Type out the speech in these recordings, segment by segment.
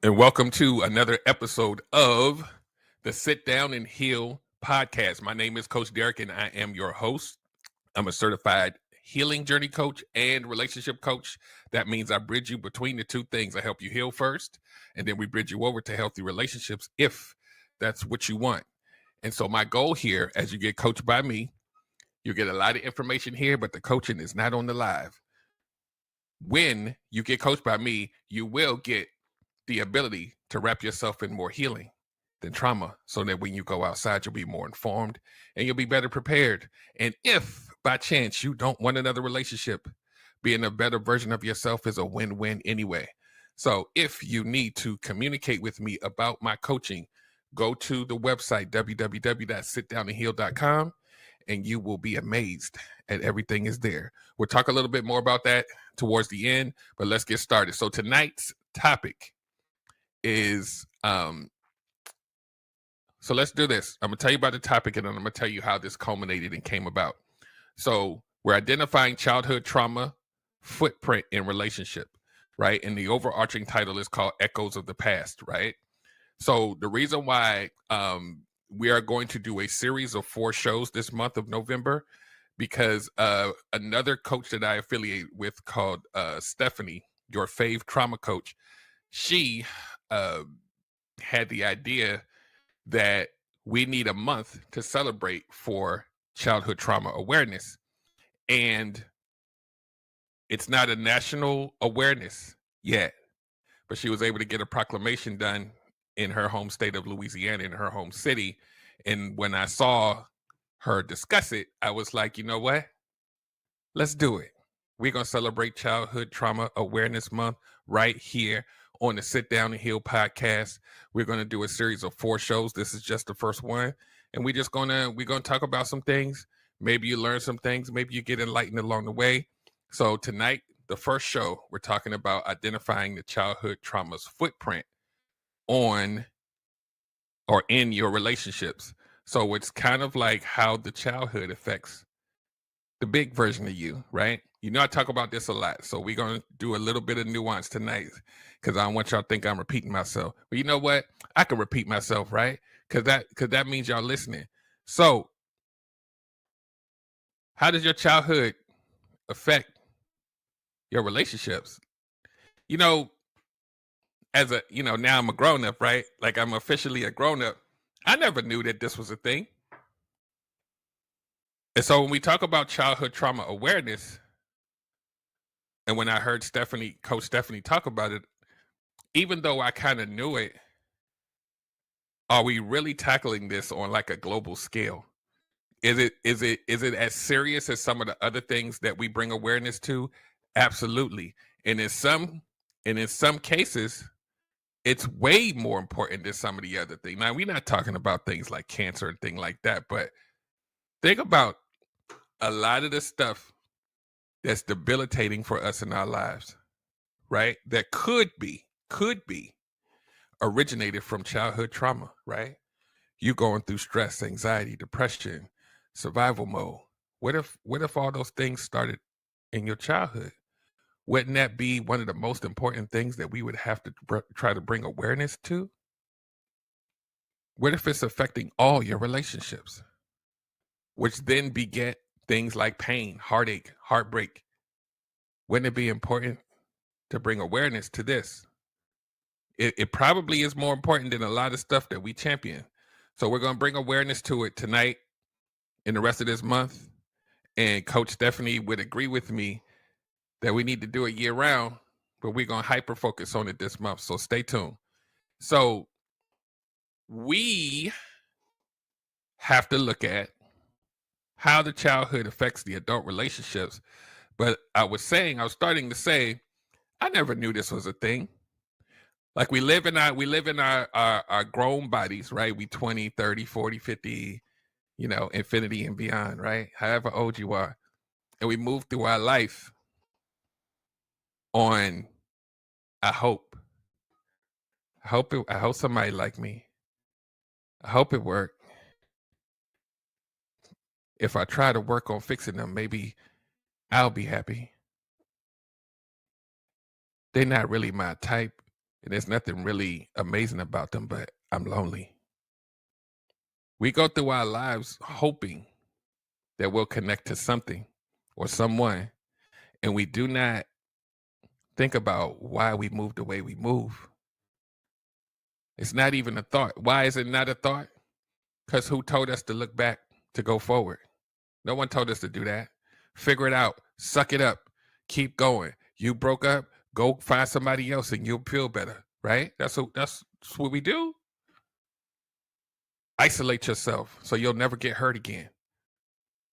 And welcome to another episode of the Sit Down and Heal podcast. My name is Coach Derrickk, and I am your host. I'm a certified healing journey coach and relationship coach. That means I bridge you between the two things. I help you heal first, and then we bridge you over to healthy relationships if that's what you want. And so my goal here, as you get coached by me, you get a lot of information here, but the coaching is not on the live. When you get coached by me, you will get the ability to wrap yourself in more healing than trauma, so that when you go outside, you'll be more informed and you'll be better prepared. And if by chance you don't want another relationship, being a better version of yourself is a win-win anyway. So if you need to communicate with me about my coaching, go to the website www.sitdownandheal.com and you will be amazed at everything is there. We'll talk a little bit more about that towards the end, but let's get started. So tonight's topic is so let's do this. I'm gonna tell you about the topic, and then I'm gonna tell you how this culminated and came about. So we're identifying childhood trauma footprint in relationship, right? And the overarching title is called Echoes of the Past, right? So the reason why we are going to do a series of 4 shows this month of November, because another coach that I affiliate with called Stephanie, your fave trauma coach, she had the idea that we need a month to celebrate for childhood trauma awareness. And it's not a national awareness yet, but she was able to get a proclamation done in her home state of Louisiana, in her home city. And when I saw her discuss it, I was like, you know what? Let's do it. We're going to celebrate Childhood Trauma Awareness Month right here on the Sit Down and Heal podcast. We're going to do a series of 4 shows. This is just the first one. And we're going to talk about some things. Maybe you learn some things. Maybe you get enlightened along the way. So tonight, the first show, we're talking about identifying the childhood trauma's footprint on or in your relationships. So it's kind of like how the childhood affects the big version of you, right? You know, I talk about this a lot. So we're going to do a little bit of nuance tonight because I don't want y'all to think I'm repeating myself. But you know what? I can repeat myself, right? Because that means y'all listening. So how does your childhood affect your relationships? You know, now I'm a grown up, right? Like I'm officially a grown up. I never knew that this was a thing. And so when we talk about childhood trauma awareness, and when I heard Coach Stephanie talk about it, even though I kind of knew it, are we really tackling this on like a global scale? Is it as serious as some of the other things that we bring awareness to? Absolutely. And in some cases, it's way more important than some of the other things. Now, we're not talking about things like cancer and things like that, but think about a lot of the stuff that's debilitating for us in our lives, right? That could be originated from childhood trauma, right? You going through stress, anxiety, depression, survival mode. What if all those things started in your childhood? Wouldn't that be one of the most important things that we would have to try to bring awareness to? What if it's affecting all your relationships, which then beget things like pain, heartache, heartbreak? Wouldn't it be important to bring awareness to this? It probably is more important than a lot of stuff that we champion. So we're going to bring awareness to it tonight and the rest of this month. And Coach Stephanie would agree with me that we need to do it year round, but we're going to hyper focus on it this month. So stay tuned. So we have to look at how the childhood affects the adult relationships. But I was starting to say, I never knew this was a thing. Like we live in our grown bodies, right? We 20, 30, 40, 50, infinity and beyond, right? However old you are. And we move through our life on, I hope somebody like me. I hope it worked. If I try to work on fixing them, maybe I'll be happy. They're not really my type. and there's nothing really amazing about them, but I'm lonely. We go through our lives hoping that we'll connect to something or someone, and we do not think about why we move the way we move. It's not even a thought. Why is it not a thought? Because who told us to look back to go forward? No one told us to do that. Figure it out. Suck it up. Keep going. You broke up. Go find somebody else and you'll feel better. Right? That's what we do. Isolate yourself so you'll never get hurt again.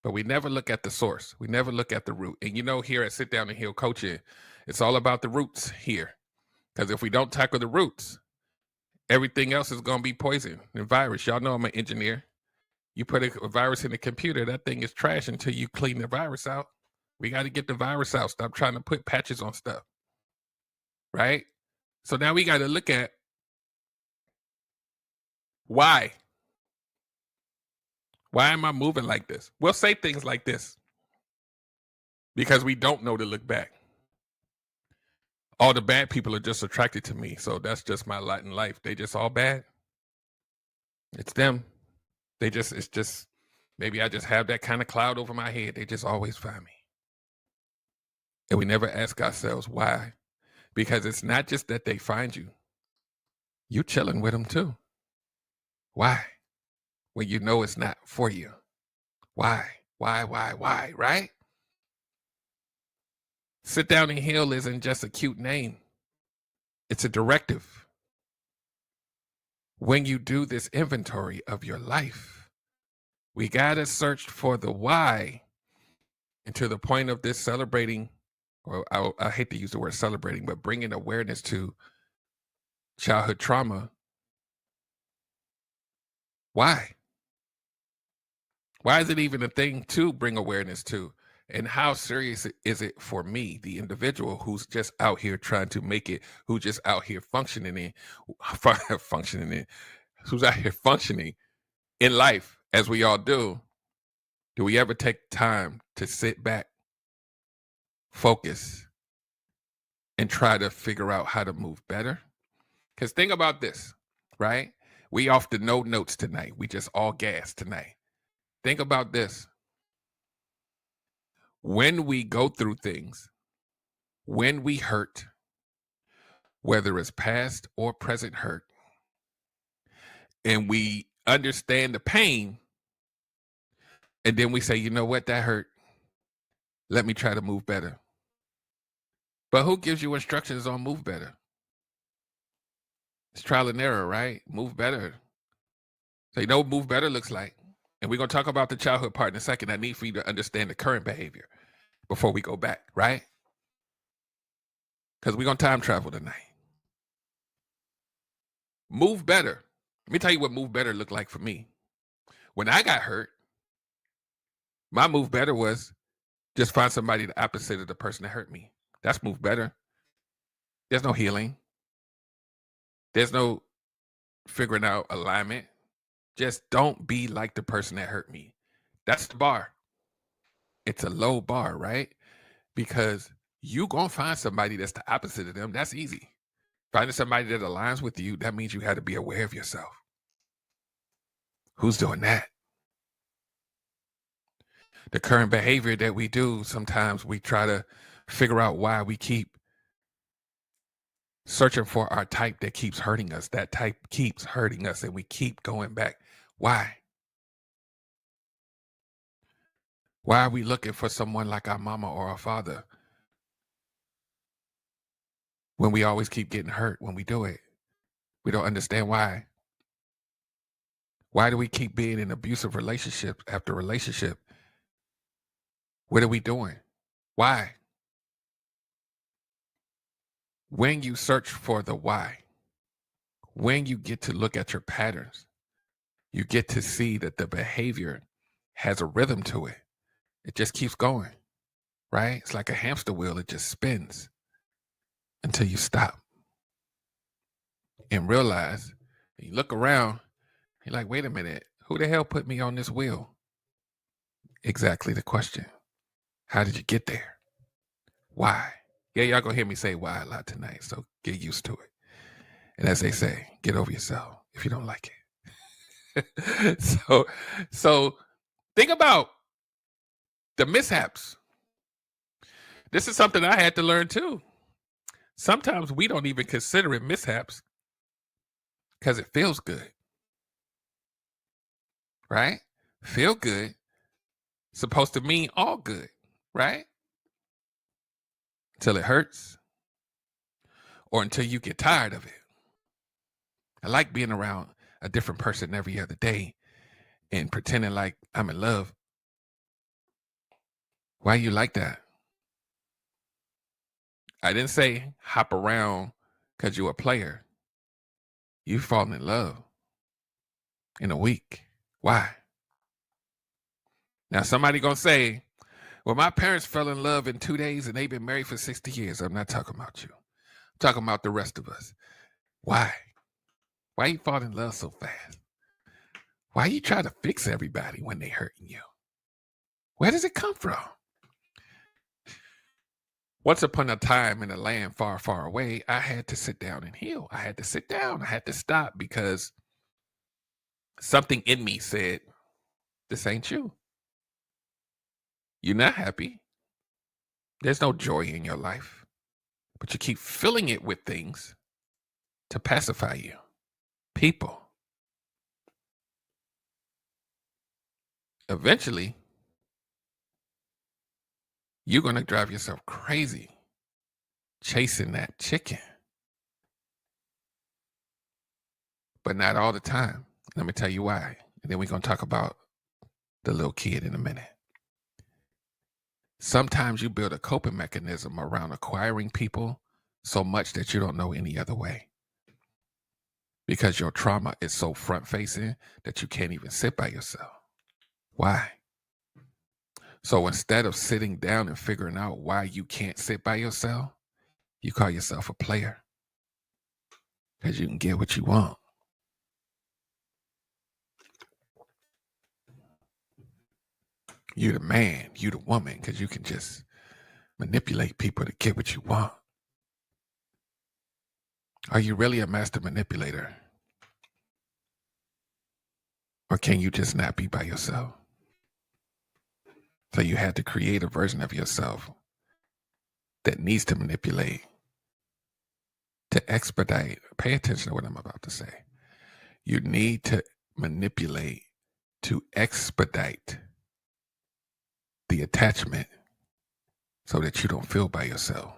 But we never look at the source. We never look at the root. And here at Sit Down and Heal Coaching, it's all about the roots here. Because if we don't tackle the roots, everything else is going to be poison and virus. Y'all know I'm an engineer. You put a virus in the computer, that thing is trash until you clean the virus out. We got to get the virus out. Stop trying to put patches on stuff. Right? So now we got to look at why. Why am I moving like this? We'll say things like this because we don't know to look back. All the bad people are just attracted to me. So that's just my lot in life. They just all bad. It's them. It's just, maybe I just have that kind of cloud over my head. They just always find me. And we never ask ourselves why. Because it's not just that they find you. You chilling with them too. Why? When you know it's not for you. Why? Why, right? Sit Down and Heal isn't just a cute name. It's a directive. When you do this inventory of your life, we got to search for the why. And to the point of this celebrating, or I hate to use the word celebrating, but bringing awareness to childhood trauma. Why? Why is it even a thing to bring awareness to? And how serious is it for me, the individual who's just out here trying to make it, who's just out here functioning in life, as we all do? Do we ever take time to sit back, focus, and try to figure out how to move better? Because think about this, right? We off the no notes tonight. We just all gas tonight. Think about this. When we go through things, when we hurt, whether it's past or present hurt, and we understand the pain, and then we say, you know what, that hurt. Let me try to move better. But who gives you instructions on move better? It's trial and error, right? Move better. So you know what move better looks like. And we're going to talk about the childhood part in a second. I need for you to understand the current behavior before we go back, right? Because we're going to time travel tonight. Move better. Let me tell you what move better looked like for me. When I got hurt, my move better was just find somebody the opposite of the person that hurt me. That's move better. There's no healing. There's no figuring out alignment. Just don't be like the person that hurt me. That's the bar. It's a low bar, right? Because you gonna find somebody that's the opposite of them. That's easy. Finding somebody that aligns with you, that means you had to be aware of yourself. Who's doing that? The current behavior that we do, sometimes we try to figure out why we keep searching for our type that keeps hurting us. That type keeps hurting us and we keep going back. Why? Why are we looking for someone like our mama or our father when we always keep getting hurt when we do it? We don't understand why. Why do we keep being in abusive relationship after relationship? What are we doing? Why? When you search for the why, when you get to look at your patterns, you get to see that the behavior has a rhythm to it. It just keeps going, right? It's like a hamster wheel. It just spins until you stop and realize, you look around, you're like, wait a minute, who the hell put me on this wheel? Exactly the question. How did you get there? Why? Yeah, y'all gonna hear me say why a lot tonight, so get used to it. And as they say, get over yourself if you don't like it. So think about the mishaps. This is something I had to learn too. Sometimes we don't even consider it mishaps because it feels good, right? Feel good, supposed to mean all good, right? Until it hurts or until you get tired of it. I like being around a different person every other day and pretending like I'm in love. Why you like that? I didn't say hop around because you're a player. You've fallen in love in a week. Why? Now somebody gonna say, well, my parents fell in love in 2 days and they've been married for 60 years. I'm not talking about you. I'm talking about the rest of us. Why? Why you fall in love so fast? Why you try to fix everybody when they hurting you? Where does it come from? Once upon a time in a land far, far away, I had to sit down and heal. I had to sit down. I had to stop because something in me said, this ain't you. You're not happy. There's no joy in your life, but you keep filling it with things to pacify you. People. Eventually, you're going to drive yourself crazy chasing that chicken. But not all the time. Let me tell you why. And then we're going to talk about the little kid in a minute. Sometimes you build a coping mechanism around acquiring people so much that you don't know any other way. Because your trauma is so front-facing that you can't even sit by yourself. Why? So instead of sitting down and figuring out why you can't sit by yourself, you call yourself a player. Because you can get what you want. You're the man, you the woman, because you can just manipulate people to get what you want. Are you really a master manipulator? Or can you just not be by yourself? So you had to create a version of yourself that needs to manipulate, to expedite. Pay attention to what I'm about to say. You need to manipulate to expedite the attachment so that you don't feel by yourself.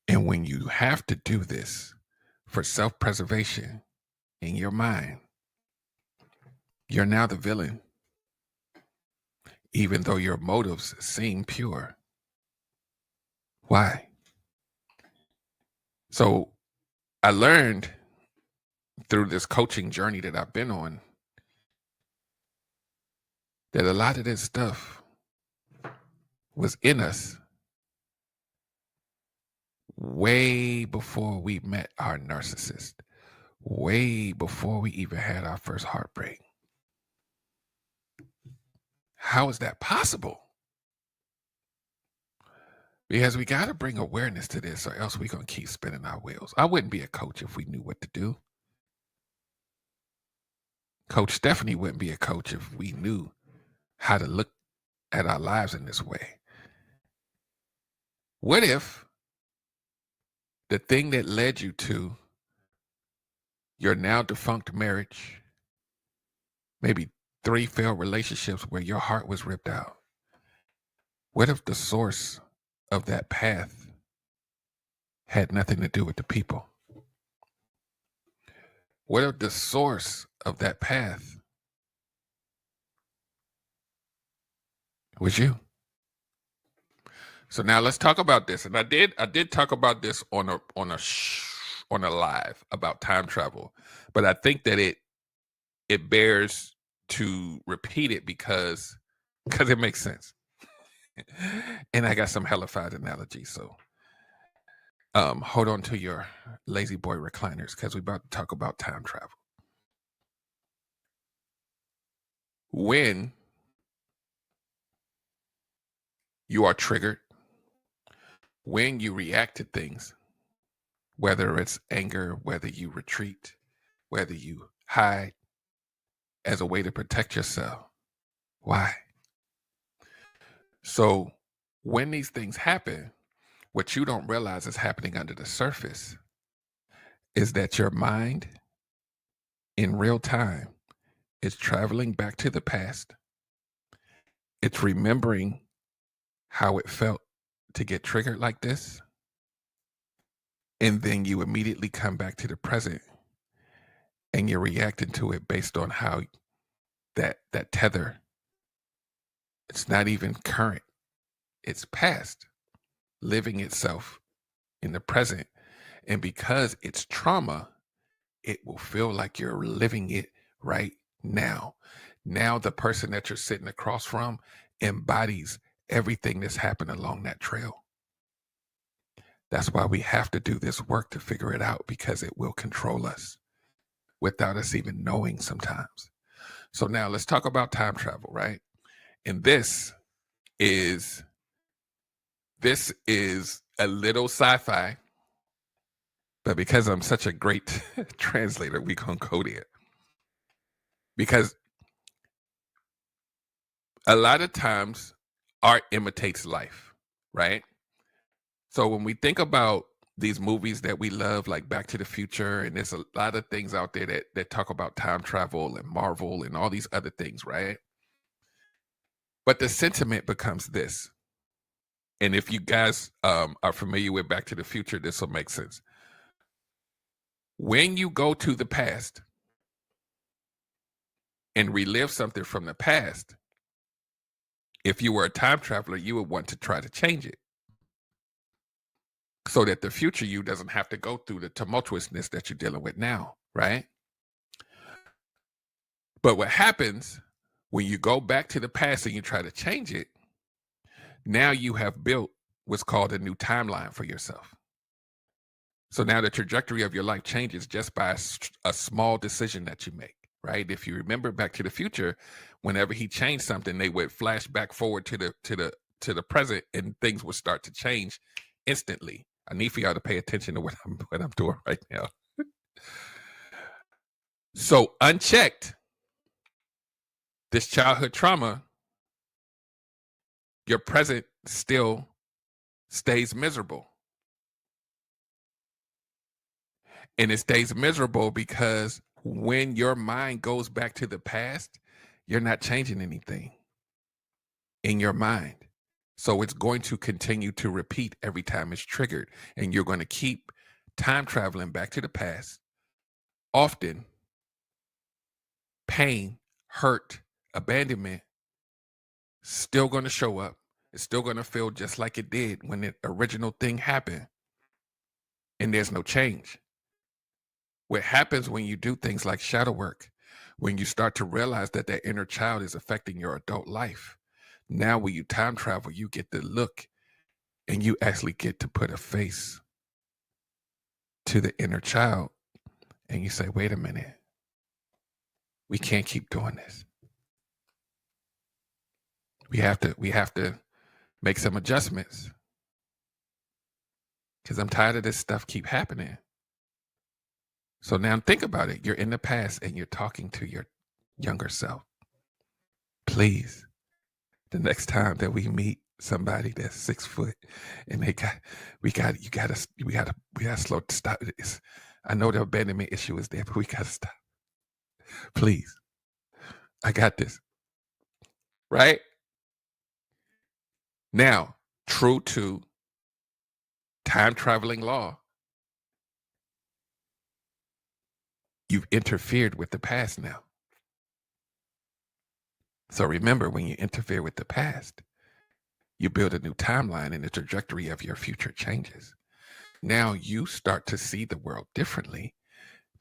And when you have to do this for self-preservation in your mind, you're now the villain, even though your motives seem pure. Why? So I learned through this coaching journey that I've been on that a lot of this stuff was in us way before we met our narcissist, way before we even had our first heartbreak. How is that possible? Because we got to bring awareness to this or else we're going to keep spinning our wheels. I wouldn't be a coach if we knew what to do. Coach Stephanie wouldn't be a coach if we knew how to look at our lives in this way. What if the thing that led you to your now defunct marriage, maybe 3 failed relationships where your heart was ripped out, what if the source of that path had nothing to do with the people? What if the source of that path was you? So now let's talk about this. And I did talk about this on a live about time travel, but I think that it bears to repeat it because it makes sense. And I got some hellified analogies. So hold on to your lazy boy recliners because we're about to talk about time travel. When you are triggered, when you react to things, whether it's anger, whether you retreat, whether you hide as a way to protect yourself. Why? So when these things happen, what you don't realize is happening under the surface is that your mind in real time is traveling back to the past. It's remembering how it felt to get triggered like this. And then you immediately come back to the present and you're reacting to it based on how that tether, it's not even current, it's past, living itself in the present. And because it's trauma, it will feel like you're living it right now. Now the person that you're sitting across from embodies everything that's happened along that trail. That's why we have to do this work to figure it out, because it will control us without us even knowing sometimes. So now let's talk about time travel, right? And this is a little sci-fi, but because I'm such a great translator, we gonna go there. Because a lot of times art imitates life, right? So when we think about these movies that we love, like Back to the Future, and there's a lot of things out there that talk about time travel and Marvel and all these other things, right? But the sentiment becomes this. And if you guys are familiar with Back to the Future, this will make sense. When you go to the past and relive something from the past, if you were a time traveler, you would want to try to change it so that the future you doesn't have to go through the tumultuousness that you're dealing with now, right? But what happens when you go back to the past and you try to change it, now you have built what's called a new timeline for yourself. So now the trajectory of your life changes just by a small decision that you make, right? If you remember Back to the Future, whenever he changed something, they would flash back forward to the present, and things would start to change instantly. I need for y'all to pay attention to what I'm doing right now. So unchecked, this childhood trauma, your present still stays miserable. And it stays miserable because when your mind goes back to the past, you're not changing anything in your mind. So it's going to continue to repeat every time it's triggered. And you're going to keep time traveling back to the past. Often, pain, hurt, abandonment, still going to show up. It's still going to feel just like it did when the original thing happened. And there's no change. What happens when you do things like shadow work, when you start to realize that that inner child is affecting your adult life, now when you time travel, you get to look and you actually get to put a face to the inner child, and you say, wait a minute, we can't keep doing this. We have to make some adjustments, because I'm tired of this stuff keep happening. So now think about it. You're in the past and you're talking to your younger self. Please, the next time that we meet somebody that's 6 foot and we gotta slow stop this. I know the abandonment issue is there, but we gotta stop. Please. I got this. Right? Now, true to time traveling law, you've interfered with the past now. So remember, when you interfere with the past, you build a new timeline and the trajectory of your future changes. Now you start to see the world differently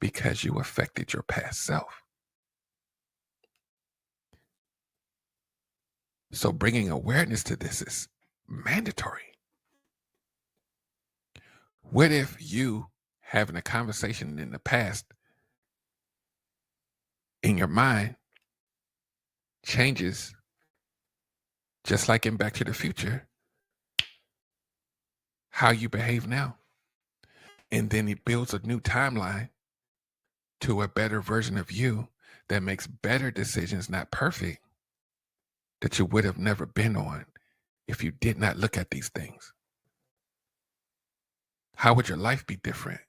because you affected your past self. So bringing awareness to this is mandatory. What if you having a conversation in the past in your mind changes, just like in Back to the Future, how you behave now? And then it builds a new timeline to a better version of you that makes better decisions, not perfect, that you would have never been on if you did not look at these things. How would your life be different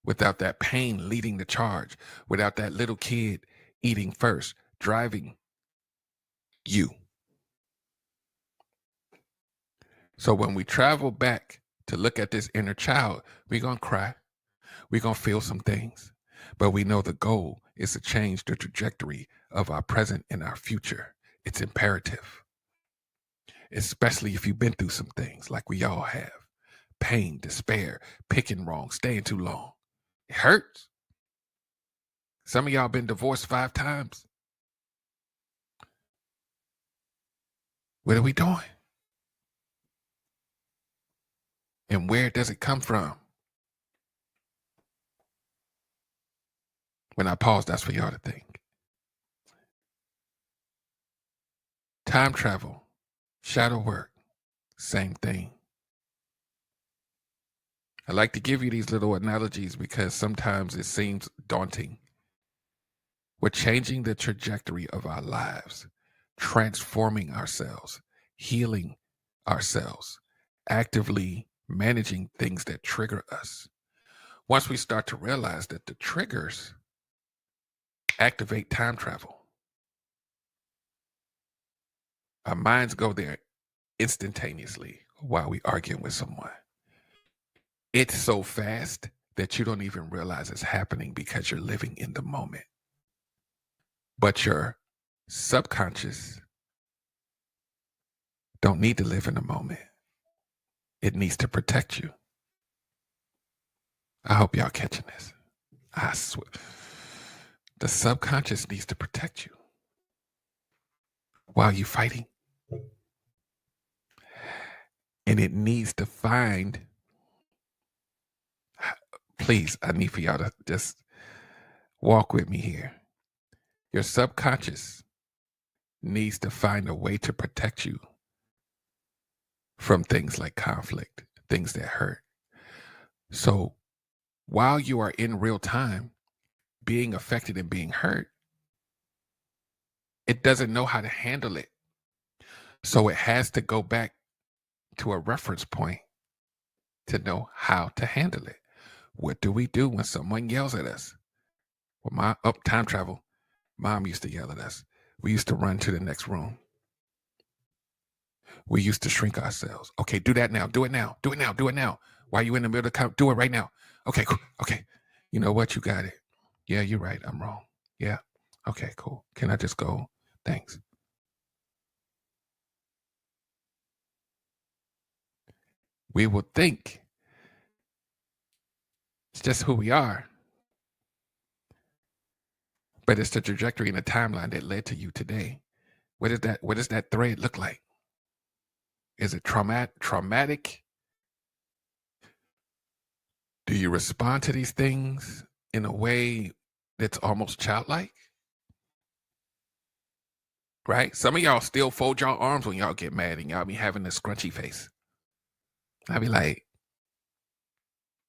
without that pain leading the charge, without that little kid eating first, driving you? So when we travel back to look at this inner child, we're going to cry. We're going to feel some things. But we know the goal is to change the trajectory of our present and our future. It's imperative, especially if you've been through some things like we all have. Pain, despair, picking wrong, staying too long. It hurts. Some of y'all been divorced 5 times. What are we doing? And where does it come from? When I pause, that's for y'all to think. Time travel, shadow work, same thing. I like to give you these little analogies because sometimes it seems daunting. We're changing the trajectory of our lives, transforming ourselves, healing ourselves, actively managing things that trigger us. Once we start to realize that the triggers activate time travel, our minds go there instantaneously while we arguing with someone. It's so fast that you don't even realize it's happening because you're living in the moment. But your subconscious don't need to live in the moment. It needs to protect you. I hope y'all catching this. I swear. The subconscious needs to protect you while you're fighting. And it needs to find, please, I need for y'all to just walk with me here. Your subconscious needs to find a way to protect you from things like conflict, things that hurt. So while you are in real time being affected and being hurt, it doesn't know how to handle it. So it has to go back to a reference point to know how to handle it. What do we do when someone yells at us? Well, time travel, mom used to yell at us. We used to run to the next room. We used to shrink ourselves. Okay, do that now. Do it now. Do it now. Do it now. Why are you in the middle of the do it right now? Okay, cool. Okay. You know what? You got it. Yeah, you're right. I'm wrong. Yeah. Okay, cool. Can I just go? Thanks. We will think it's just who we are. But it's the trajectory and the timeline that led to you today. What is that? What does that thread look like? Is it traumatic? Do you respond to these things in a way that's almost childlike? Right? Some of y'all still fold y'all arms when y'all get mad and y'all be having this scrunchy face. I be like,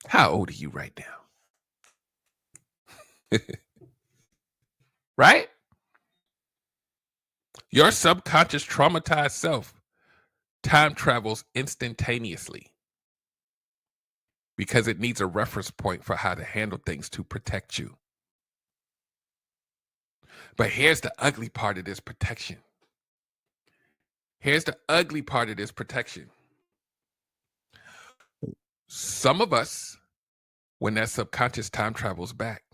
how old are you right now? Right? Your subconscious traumatized self time travels instantaneously because it needs a reference point for how to handle things to protect you. But here's the ugly part of this protection. Here's the ugly part of this protection. Some of us, when that subconscious time travels back,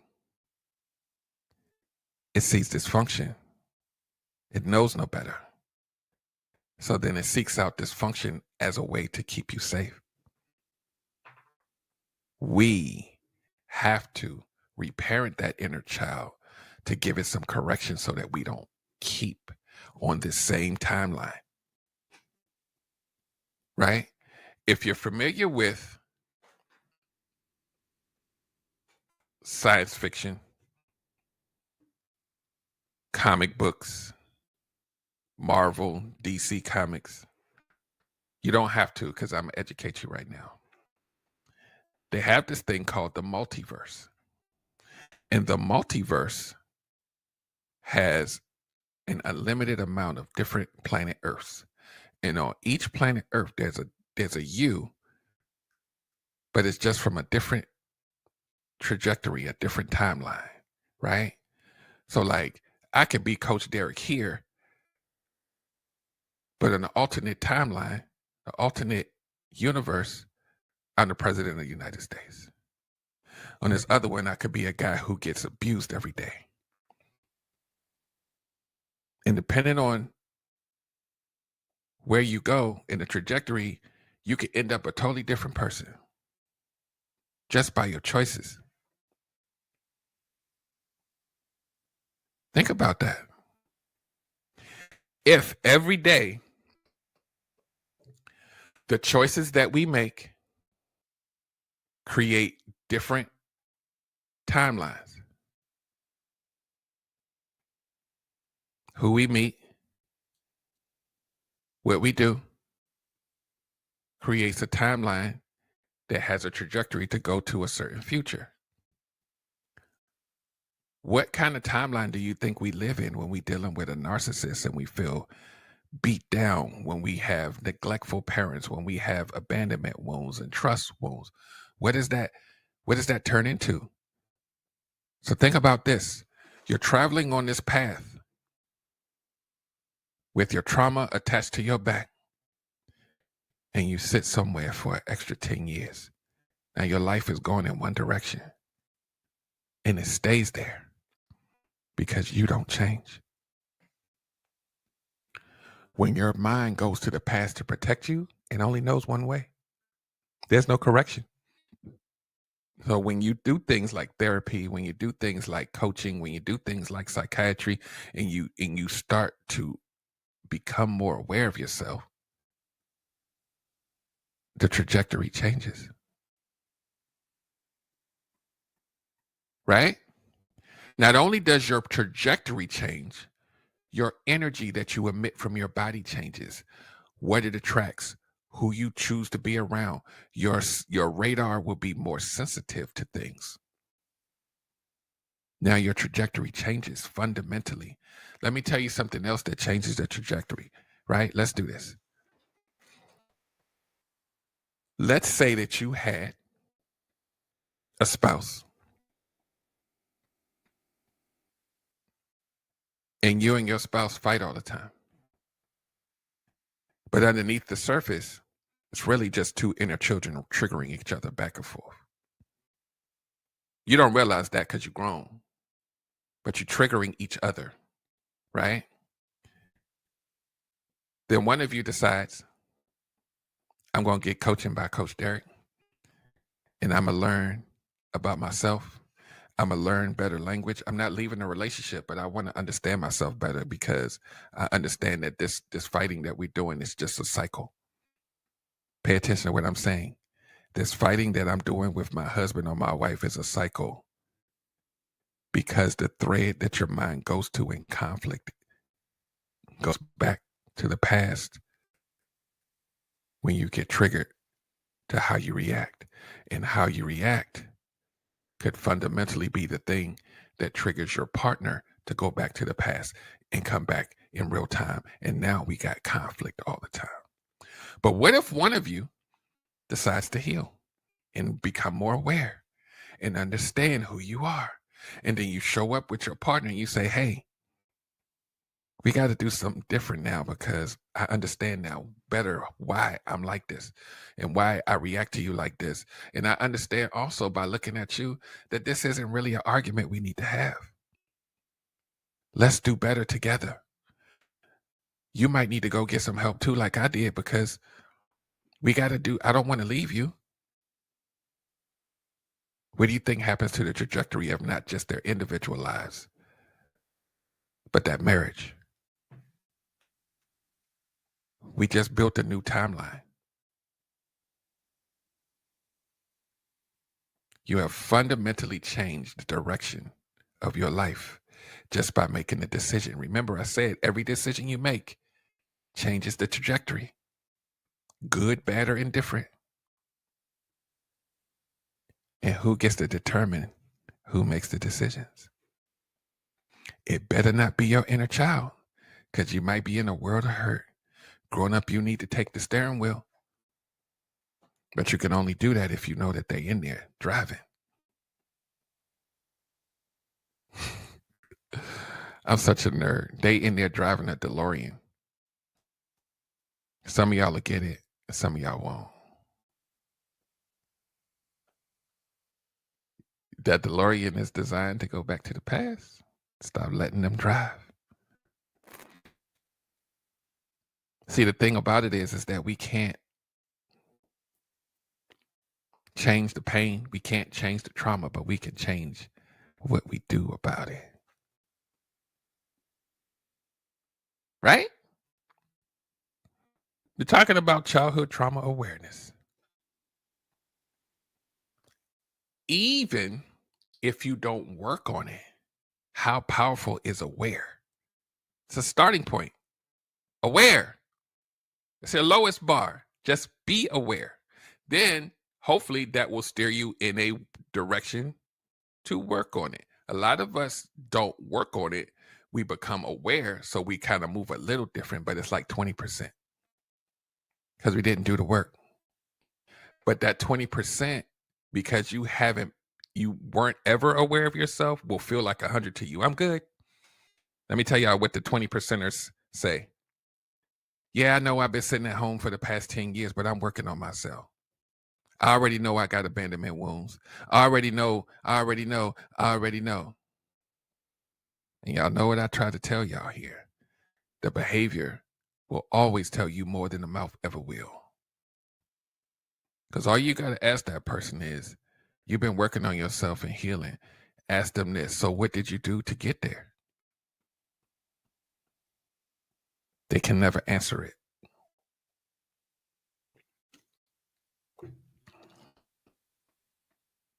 it sees dysfunction. It knows no better. So then it seeks out dysfunction as a way to keep you safe. We have to reparent that inner child to give it some correction so that we don't keep on this same timeline. Right? If you're familiar with science fiction, comic books, Marvel, DC comics, you don't have to because I'm going to educate you right now. they have this thing called the multiverse. And the multiverse has an unlimited amount of different planet Earths. And on each planet Earth, there's a you, but it's just from a different trajectory, a different timeline, right? So like I could be Coach Derrickk here, but in an alternate timeline, an alternate universe, I'm the president of the United States. On this other one, I could be a guy who gets abused every day. And depending on where you go in the trajectory, you could end up a totally different person just by your choices. Think about that. If every day the choices that we make create different timelines, who we meet, what we do, creates a timeline that has a trajectory to go to a certain future. What kind of timeline do you think we live in when we dealing with a narcissist and we feel beat down, when we have neglectful parents, when we have abandonment wounds and trust wounds? What does that turn into? So think about this. You're traveling on this path with your trauma attached to your back, and you sit somewhere for an extra 10 years. Now your life is going in one direction, and it stays there because you don't change. When your mind goes to the past to protect you, it only knows one way. There's no correction. So when you do things like therapy, when you do things like coaching, when you do things like psychiatry, and you start to become more aware of yourself, the trajectory changes. Right? Not only does your trajectory change, your energy that you emit from your body changes. What it attracts, who you choose to be around. Your radar will be more sensitive to things. Now your trajectory changes fundamentally. Let me tell you something else that changes the trajectory, right? Let's do this. Let's say that you had a spouse and you and your spouse fight all the time. But underneath the surface, it's really just two inner children triggering each other back and forth. You don't realize that because you're grown, but you're triggering each other, right? Then one of you decides, I'm going to get coaching by Coach Derrickk, and I'm going to learn about myself. I'm going to learn better language. I'm not leaving the relationship, but I want to understand myself better because I understand that this fighting that we're doing is just a cycle. Pay attention to what I'm saying. This fighting that I'm doing with my husband or my wife is a cycle because the thread that your mind goes to in conflict goes back to the past when you get triggered to how you react. And how you react could fundamentally be the thing that triggers your partner to go back to the past and come back in real time. And now we got conflict all the time. But what if one of you decides to heal and become more aware and understand who you are? And then you show up with your partner and you say, hey, we got to do something different now because I understand now better why I'm like this and why I react to you like this. And I understand also by looking at you that this isn't really an argument we need to have. Let's do better together. You might need to go get some help too, like I did, because I don't want to leave you. What do you think happens to the trajectory of not just their individual lives, but that marriage? We just built a new timeline. You have fundamentally changed the direction of your life just by making a decision. Remember, I said every decision you make changes the trajectory, good, bad, or indifferent. And who gets to determine who makes the decisions? It better not be your inner child, because you might be in a world of hurt. Growing up, you need to take the steering wheel. But you can only do that if you know that they're in there driving. I'm such a nerd. They in there driving a DeLorean. Some of y'all will get it, and some of y'all won't. That DeLorean is designed to go back to the past. Stop letting them drive. See, the thing about it is that we can't change the pain. We can't change the trauma, but we can change what we do about it. Right? We're talking about childhood trauma awareness. Even if you don't work on it, how powerful is aware? It's a starting point. Aware. It's the lowest bar. Just be aware. Then hopefully that will steer you in a direction to work on it. A lot of us don't work on it. We become aware, so we kind of move a little different, but it's like 20% because we didn't do the work. But that 20%, because you weren't ever aware of yourself, will feel like 100 to you. I'm good. Let me tell y'all what the 20%ers say. Yeah, I know I've been sitting at home for the past 10 years, but I'm working on myself. I already know I got abandonment wounds. I already know. And y'all know what I try to tell y'all here. The behavior will always tell you more than the mouth ever will. Because all you got to ask that person is, you've been working on yourself and healing. Ask them this. So what did you do to get there? They can never answer it.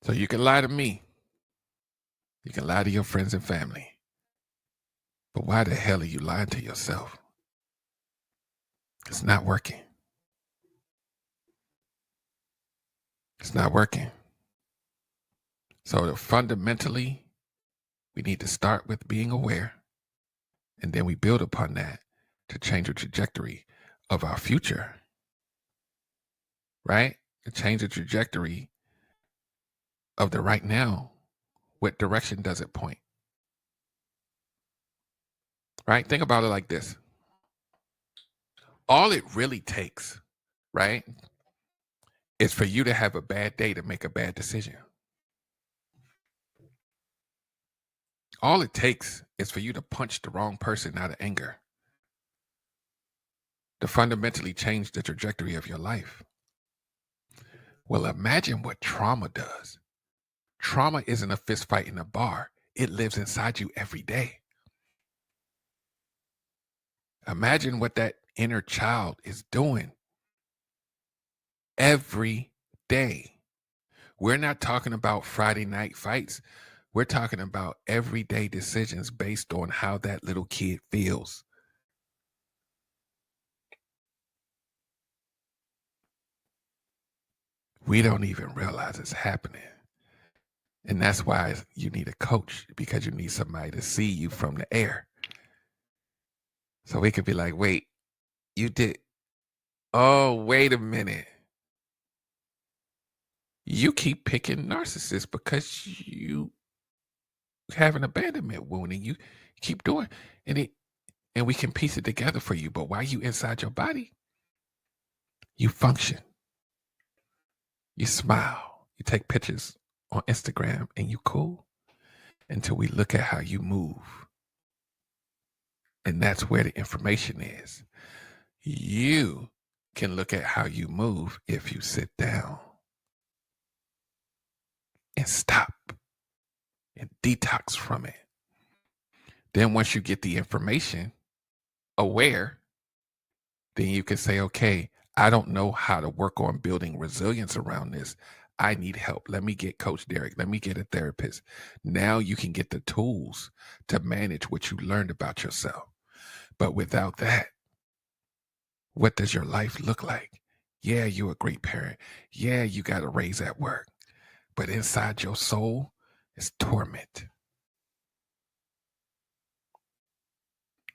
So you can lie to me. You can lie to your friends and family. But why the hell are you lying to yourself? It's not working. It's not working. So fundamentally, we need to start with being aware, and then we build upon that to change the trajectory of our future, right? To change the trajectory of the right now. What direction does it point? Right? Think about it like this. All it really takes, right, is for you to have a bad day to make a bad decision. All it takes is for you to punch the wrong person out of anger to fundamentally change the trajectory of your life. Well, imagine what trauma does. Trauma isn't a fist fight in a bar. It lives inside you every day. Imagine what that inner child is doing every day. We're not talking about Friday night fights. We're talking about everyday decisions based on how that little kid feels. We don't even realize it's happening. And that's why you need a coach, because you need somebody to see you from the air. So we could be like, wait, you did. Oh, wait a minute. You keep picking narcissists because you have an abandonment wound and you keep doing and we can piece it together for you. But while you inside your body, you function. You smile. You take pictures on Instagram and you cool until we look at how you move. And that's where the information is. You can look at how you move if you sit down and stop and detox from it. Then once you get the information aware, then you can say, okay, I don't know how to work on building resilience around this. I need help. Let me get Coach Derrick. Let me get a therapist. Now you can get the tools to manage what you learned about yourself. But without that, what does your life look like? Yeah, you're a great parent. Yeah, you got a raise at work. but inside your soul is torment.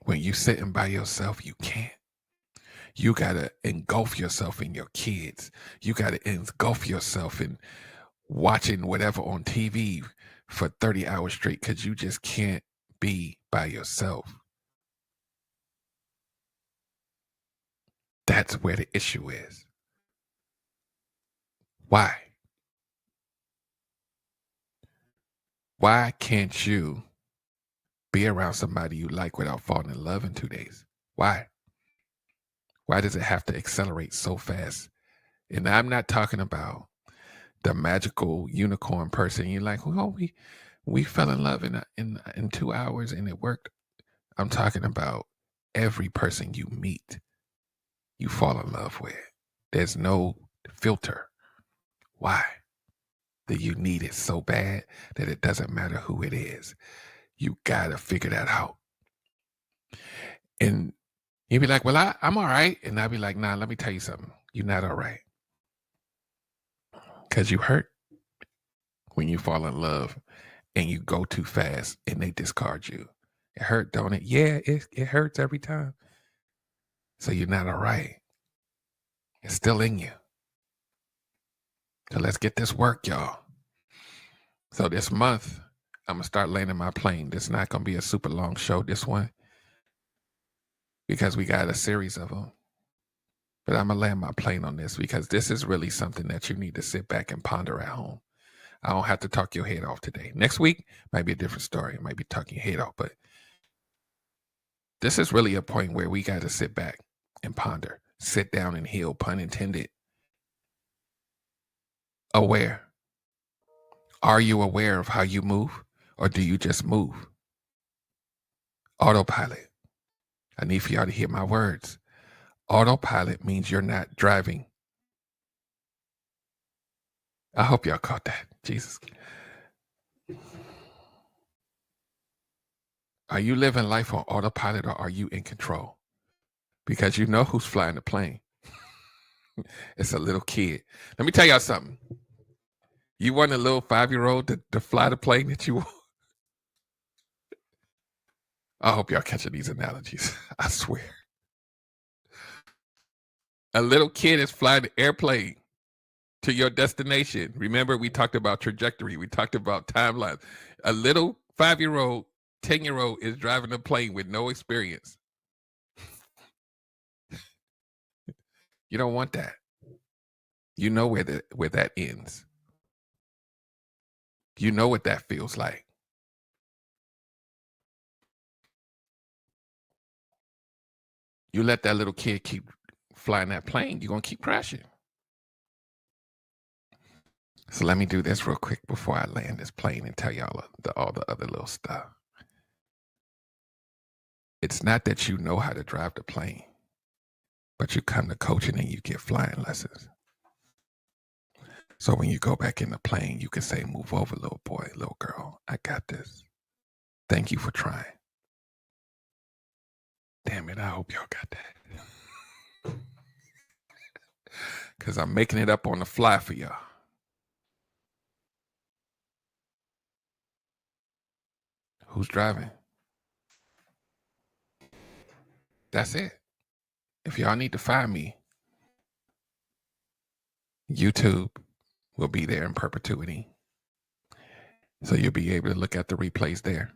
When you sitting by yourself, you can't. You got to engulf yourself in your kids. You got to engulf yourself in watching whatever on TV for 30 hours straight because you just can't be by yourself. That's where the issue is. Why? Why can't you be around somebody you like without falling in love in 2 days? Why? Why does it have to accelerate so fast? And I'm not talking about the magical unicorn person. You're like, oh, we fell in love in 2 hours and it worked. I'm talking about every person you meet, you fall in love with. There's no filter. Why? That you need it so bad that it doesn't matter who it is. You gotta figure that out. And you'd be like, well, I'm all right. And I'd be like, nah, let me tell you something. You're not all right. Because you hurt when you fall in love and you go too fast and they discard you. It hurt, don't it? Yeah, it hurts every time. So you're not all right. It's still in you. So let's get this work, y'all. So this month, I'm going to start landing my plane. This is not going to be a super long show, this one, because we got a series of them. But I'm going to land my plane on this because this is really something that you need to sit back and ponder at home. I don't have to talk your head off today. Next week might be a different story. It might be talking your head off, but this is really a point where we got to sit back and ponder, sit down and heal, pun intended. Aware. Are you aware of how you move, or do you just move? Autopilot. I need for y'all to hear my words. Autopilot means you're not driving. I hope y'all caught that. Jesus. Are you living life on autopilot or are you in control? Because you know who's flying the plane. It's a little kid. Let me tell y'all something. You want a little 5-year-old to fly the plane that you want? I hope y'all catching these analogies. I swear. A little kid is flying the airplane to your destination. Remember, we talked about trajectory. We talked about timelines. A little 5-year-old, 10-year-old is driving a plane with no experience. You don't want that. You know where that ends. You know what that feels like. You let that little kid keep flying that plane, you're going to keep crashing. So let me do this real quick before I land this plane and tell y'all all the other little stuff. It's not that you know how to drive the plane, but you come to coaching and you get flying lessons. So when you go back in the plane, you can say, move over, little boy, little girl. I got this. Thank you for trying. Damn it, I hope y'all got that. Because I'm making it up on the fly for y'all. Who's driving? That's it. If y'all need to find me, YouTube will be there in perpetuity. So you'll be able to look at the replays there.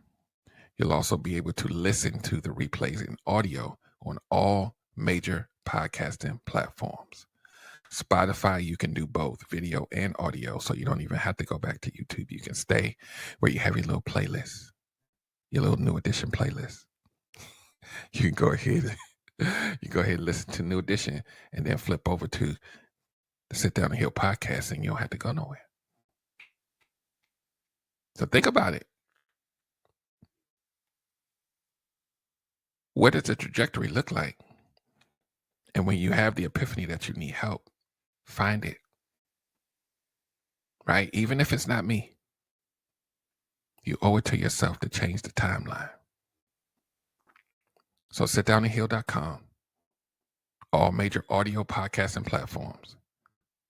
You'll also be able to listen to the replays in audio on all major podcasting platforms. Spotify, you can do both video and audio, so you don't even have to go back to YouTube. You can stay where you have your little playlist, your little New Edition playlist. You can go ahead and listen to New Edition and then flip over to the Sit Down and Heal podcast, and you don't have to go nowhere. So think about it. What does the trajectory look like? And when you have the epiphany that you need help, find it. Right? Even if it's not me, you owe it to yourself to change the timeline. So sitdownandheal.com, all major audio podcasting platforms.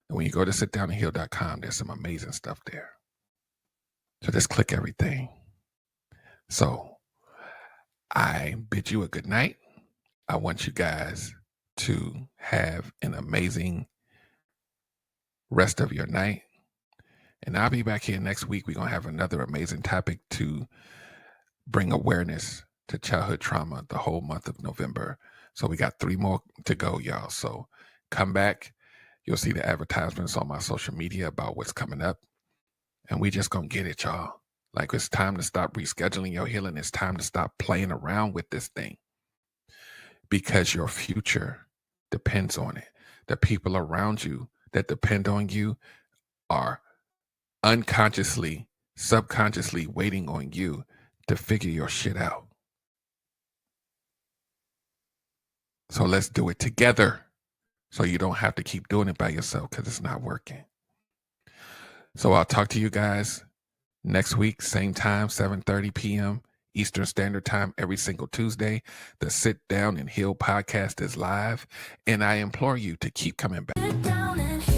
And when you go to sitdownandheal.com, there's some amazing stuff there. So just click everything. So I bid you a good night. I want you guys to have an amazing rest of your night. And I'll be back here next week. We're going to have another amazing topic to bring awareness to childhood trauma the whole month of November. So we got 3 more to go, y'all. So come back. You'll see the advertisements on my social media about what's coming up. And we just going to get it, y'all. Like, it's time to stop rescheduling your healing. It's time to stop playing around with this thing, because your future depends on it. The people around you that depend on you are unconsciously, subconsciously waiting on you to figure your shit out. So let's do it together, so you don't have to keep doing it by yourself, because it's not working. So I'll talk to you guys next week, same time, 7:30 p.m. Eastern Standard Time, every single Tuesday. The Sit Down and Heal podcast is live, and I implore you to keep coming back.